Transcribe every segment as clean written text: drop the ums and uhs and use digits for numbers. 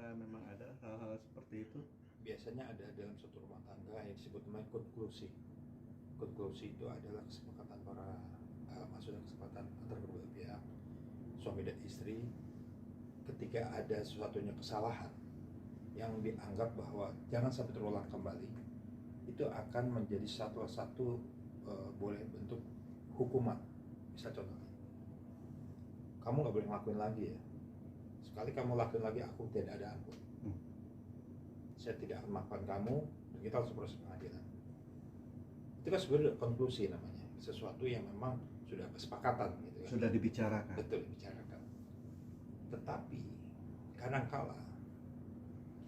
apakah memang ada hal-hal seperti itu? Biasanya ada dalam suatu rumah tangga yang disebut namanya konklusi. Konklusi itu adalah kesepakatan maksudnya kesepakatan antar kedua pihak, suami dan istri, ketika ada sesuatunya kesalahan yang dianggap bahwa jangan sampai terulang kembali, itu akan menjadi satu boleh bentuk hukuman. Bisa contohnya, kamu nggak boleh ngelakuin lagi ya. Sekali kamu lakuin lagi, aku tidak ada ampun. Saya tidak akan maafkan kamu, dan kita harus proses pengadilan. Itu kan sebenarnya konklusi namanya, sesuatu yang memang sudah kesepakatan gitu kan. Sudah dibicarakan. Betul, dibicarakan. Tetapi kadangkala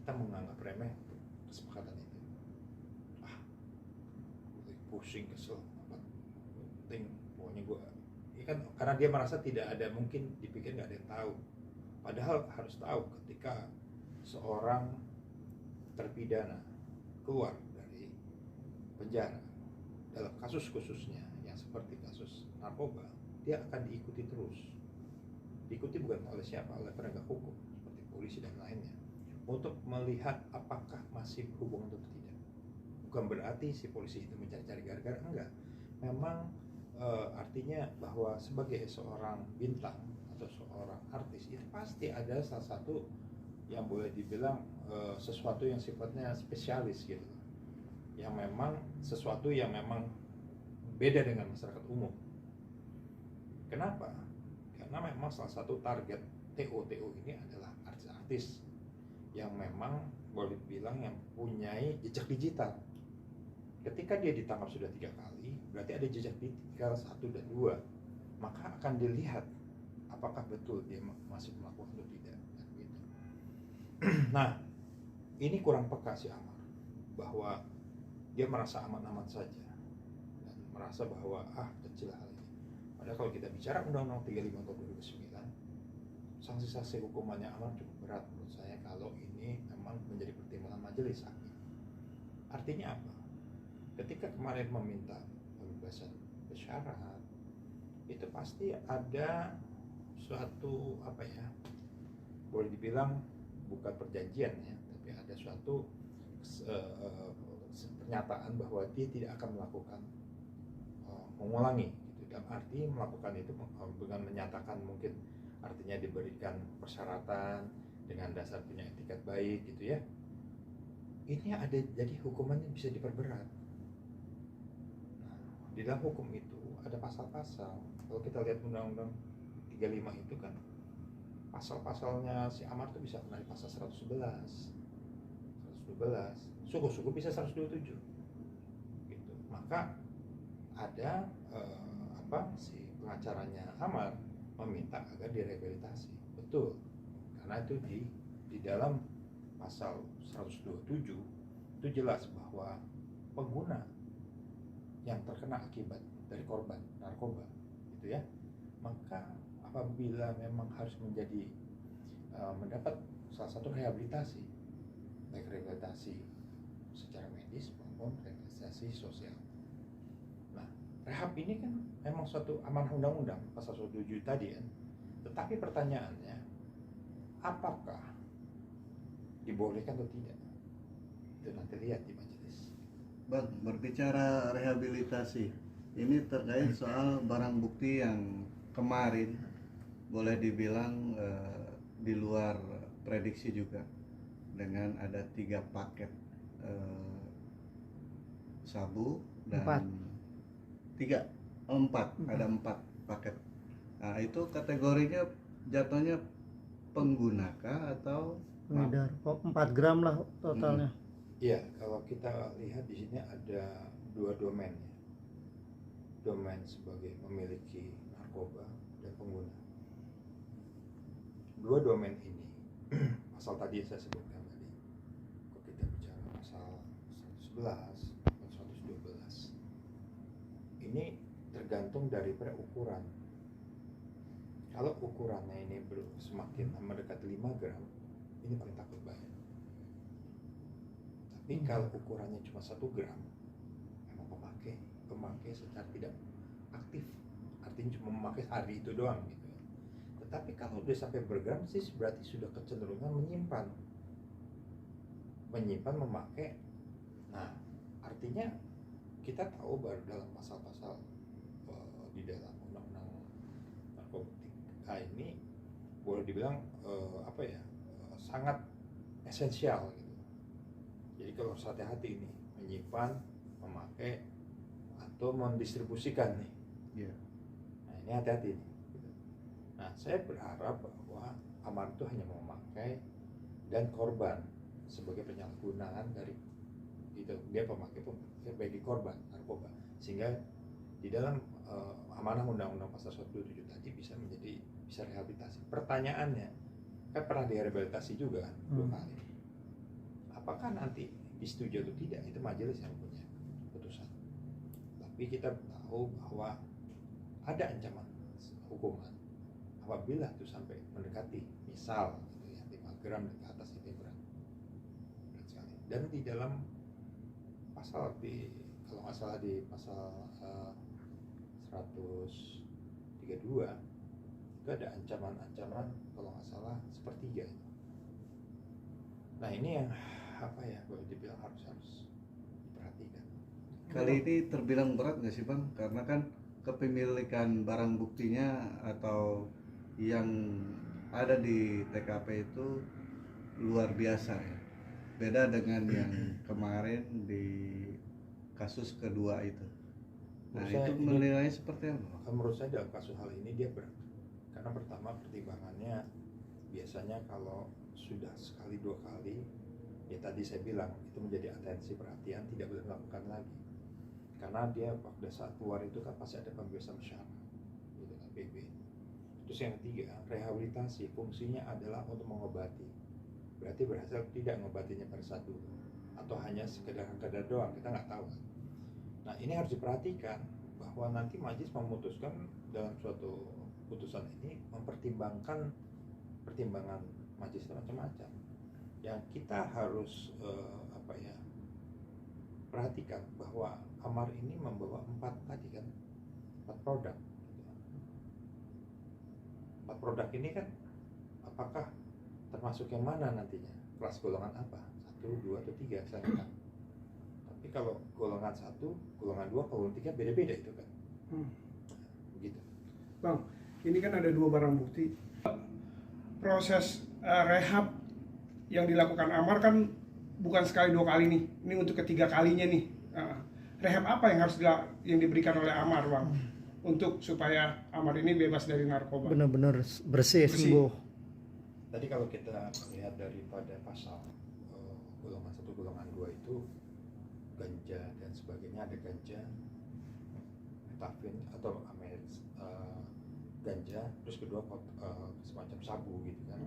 kita menganggap remeh kesepakatan itu. Pusing, kesel, apa penting, pokoknya gue, ya kan, karena dia merasa tidak ada, mungkin dipikir nggak ada yang tahu. Padahal harus tahu, ketika seorang terpidana keluar dari penjara dalam kasus khususnya yang seperti kasus narkoba, dia akan diikuti terus. Diikuti bukan oleh siapa, oleh penegak hukum seperti polisi dan lainnya, untuk melihat apakah masih berhubungan atau tidak. Bukan berarti si polisi itu mencari-cari gara-gara, enggak. Memang artinya bahwa sebagai seorang bintang atau seorang artis, itu pasti ada salah satu yang boleh dibilang sesuatu yang sifatnya spesialis gitu, yang memang sesuatu yang memang beda dengan masyarakat umum. Kenapa? Karena memang salah satu target TO ini adalah artis-artis yang memang boleh dibilang yang punyai jejak digital. Ketika dia ditangkap sudah 3 kali, berarti ada jejak digital 1 dan 2, maka akan dilihat apakah betul dia masih melakukan atau tidak. Nah, ini kurang peka si Amar, bahwa dia merasa aman-aman saja dan merasa bahwa kecil hal ini. Padahal kalau kita bicara Undang-Undang 35 tahun 2009, sanksi-sanksi hukumannya Amar cukup berat menurut saya kalau ini memang menjadi pertimbangan majelis hakim. Artinya apa? Ketika kemarin meminta pembebasan bersyarat, itu pasti ada suatu boleh dibilang bukan perjanjian ya, tapi ada suatu pernyataan bahwa dia tidak akan melakukan mengulangi gitu. Dalam arti melakukan itu dengan menyatakan, mungkin artinya diberikan persyaratan dengan dasar punya etikat baik gitu ya. Ini ada, jadi hukumannya bisa diperberat. Nah, di dalam hukum itu ada pasal-pasal. Kalau kita lihat Undang-Undang 35 itu kan, pasal-pasalnya si Amar tuh bisa kena di pasal 111, syukur-syukur bisa 127 gitu. Maka ada si pengacaranya Amar meminta agar direhabilitasi. Betul, karena itu di dalam pasal 127 itu jelas bahwa pengguna yang terkena akibat dari korban narkoba gitu ya, maka apabila memang harus mendapat salah satu rehabilitasi, baik rehabilitasi secara medis maupun rehabilitasi sosial. Nah, rehab ini kan memang suatu amanah undang-undang pasal 107 tadi kan. Tetapi pertanyaannya, apakah dibolehkan atau tidak? Itu nanti lihat di majelis. Bang, berbicara rehabilitasi, ini terkait soal barang bukti yang kemarin boleh dibilang di luar prediksi juga, dengan ada 3 paket sabu dan 4 ada 4 paket. Nah, itu kategorinya jatuhnya penggunakah atau pengedar? 4 gram lah totalnya. Iya, kalau kita lihat di sini ada 2 domain ya. Domain sebagai memiliki narkoba dan pengguna. 2 domain ini pasal tadi saya sebutkan tadi. Kalau kita bicara pasal 111 dan 112, ini tergantung daripada ukuran. Kalau ukurannya ini semakin mendekati 5 gram, ini paling takut bayar. Tapi kalau ukurannya cuma 1 gram, memang pemakai secara tidak aktif, artinya cuma memakai hari itu doang gitu. Tetapi kalau udah sampai bergram sih berarti sudah kecenderungan menyimpan menyimpan, memakai. Nah, artinya kita tahu bahwa dalam pasal-pasal di dalam undang-undang narkotika ini boleh dibilang sangat esensial gitu. Jadi kalau harus hati-hati ini menyimpan, memakai atau mendistribusikan nih. Iya. Nah, ini hati-hati nih. Gitu. Nah, saya berharap bahwa amar itu hanya memakai dan korban sebagai penyalahgunaan dari itu, dia pemakai bagi korban narkoba, sehingga di dalam amanah undang-undang pasal 127 tadi bisa rehabilitasi. Pertanyaannya kan pernah direhabilitasi juga kan 2 kali. Apakah nanti disetujui atau tidak itu majelis yang punya putusan. Tapi kita tahu bahwa ada ancaman hukuman apabila itu sampai mendekati misal gitu ya 5 gram ke atas itu berat sekali. Dan di dalam pasal kalau nggak salah di pasal 132 itu ada ancaman-ancaman kalau nggak salah sepertiga itu. Nah ini yang boleh dibilang harus diperhatikan. Kali ini terbilang berat nggak sih Bang? Karena kan kepemilikan barang buktinya atau yang ada di TKP itu luar biasa ya. Beda dengan yang kemarin di kasus kedua itu. Nah itu menilainya seperti apa? Menurut saya dalam kasus hal ini dia berat. Karena pertama pertimbangannya biasanya kalau sudah sekali 2 kali, ya tadi saya bilang itu menjadi atensi perhatian, tidak boleh melakukan lagi. Karena dia pada saat keluar itu kan pasti ada pembebasan bersyarat gitu kan, PB. Terus yang ketiga, rehabilitasi fungsinya adalah untuk mengobati. Berarti berhasil tidak mengobatinya pada saat dulu, atau hanya sekedar doang, kita nggak tahu. Nah ini harus diperhatikan bahwa nanti majelis memutuskan dalam suatu putusan ini mempertimbangkan pertimbangan majelis macam-macam. Yang kita harus perhatikan bahwa amar ini membawa 4 produk. 4 produk ini kan apakah termasuk yang mana nantinya? Kelas golongan apa? 1, 2, atau 3 saya nggak tahu. Tapi kalau golongan 1, golongan 2, golongan 3 beda-beda itu kan. Begitu. Bang, ini kan ada 2 barang bukti. Proses rehab yang dilakukan Amar kan bukan sekali 2 kali nih. Ini untuk ketiga kalinya nih. Rehab apa yang harus yang diberikan oleh Amar, Bang? Untuk supaya Amar ini bebas dari narkoba. Benar-benar bersih, sembuh. Tadi kalau kita melihat daripada pasal golongan 1, golongan 2 itu ganja dan sebagainya, ada ganja, metafin atau ganja, terus kedua semacam sabu gitu kan.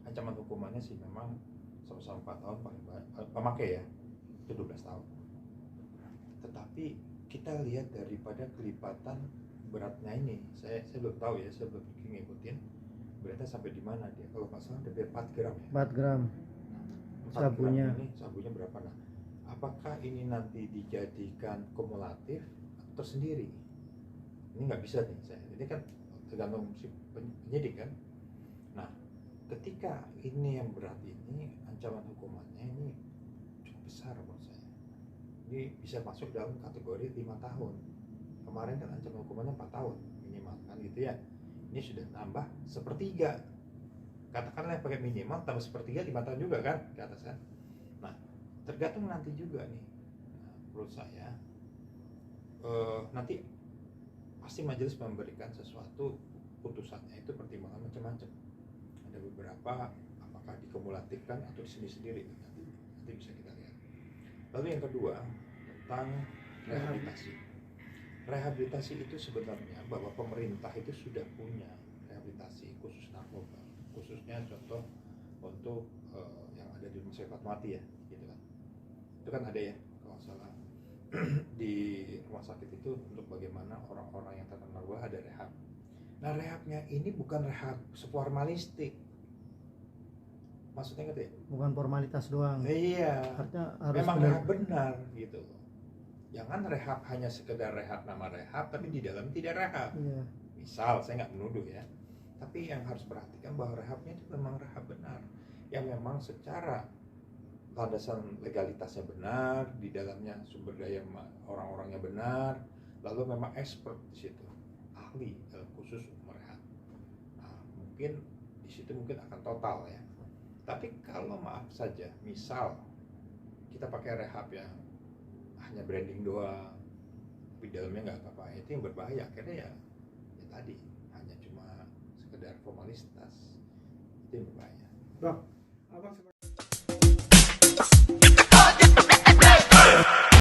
Ancaman hukumannya sih memang sama-sama 4 tahun paling banyak, pemakai ya itu 12 tahun. Tetapi kita lihat daripada kelipatan beratnya ini, saya belum tahu ya, saya belum ngikutin beratnya sampai di mana dia. Kalau nggak salah ada 4 gram ya. 4 gram. 4 Sabunya. gram ini, sabunya berapa? Nah, apakah ini nanti dijadikan kumulatif atau tersendiri? Ini nggak bisa nih saya. Ini kan tergantung si penyidik kan. Nah, ketika ini yang berat ini, ancaman hukumannya ini cukup besar menurut saya. Ini bisa masuk dalam kategori 5 tahun. Kemarin kan ancaman hukumannya 4 tahun minimal kan gitu ya. Ini sudah nambah sepertiga. Katakanlah pakai minimal tambah sepertiga 5 tahun juga kan ke atas kan. Nah, tergantung nanti juga nih. Nah, menurut saya nanti pasti majelis memberikan sesuatu putusannya itu pertimbangan macam-macam. Ada beberapa apakah dikumulatifkan atau di sendiri nanti bisa kita lihat. Lalu yang kedua tentang rehabilitasi. Rehabilitasi itu sebenarnya bahwa pemerintah itu sudah punya rehabilitasi khusus narkoba, khususnya contoh untuk yang ada di rumah sakit Fatmawati ya, gitu kan. Itu kan ada ya kalau salah di rumah sakit itu untuk bagaimana orang-orang yang terkena narkoba ada rehab. Nah rehabnya ini bukan rehab formalistik, maksudnya gitu ya? Bukan formalitas doang. Iya. Artinya harus memang benar. rehab benar gitu. Jangan rehab hanya sekedar rehab nama rehab, tapi di dalam tidak rehab. Iya. Misal, saya nggak menuduh ya, tapi yang harus perhatikan bahwa rehabnya itu memang rehab benar, yang memang secara landasan legalitasnya benar, di dalamnya sumber daya orang-orangnya benar, lalu memang expert di situ, ahli dalam khusus merehab. Nah, mungkin di situ mungkin akan total ya. Tapi kalau maaf saja, misal kita pakai rehab yang hanya branding doang, tapi dalamnya nggak apa-apa, itu yang berbahaya. Akhirnya ya tadi hanya cuma sekedar formalitas, itu yang berbahaya. Bang, abang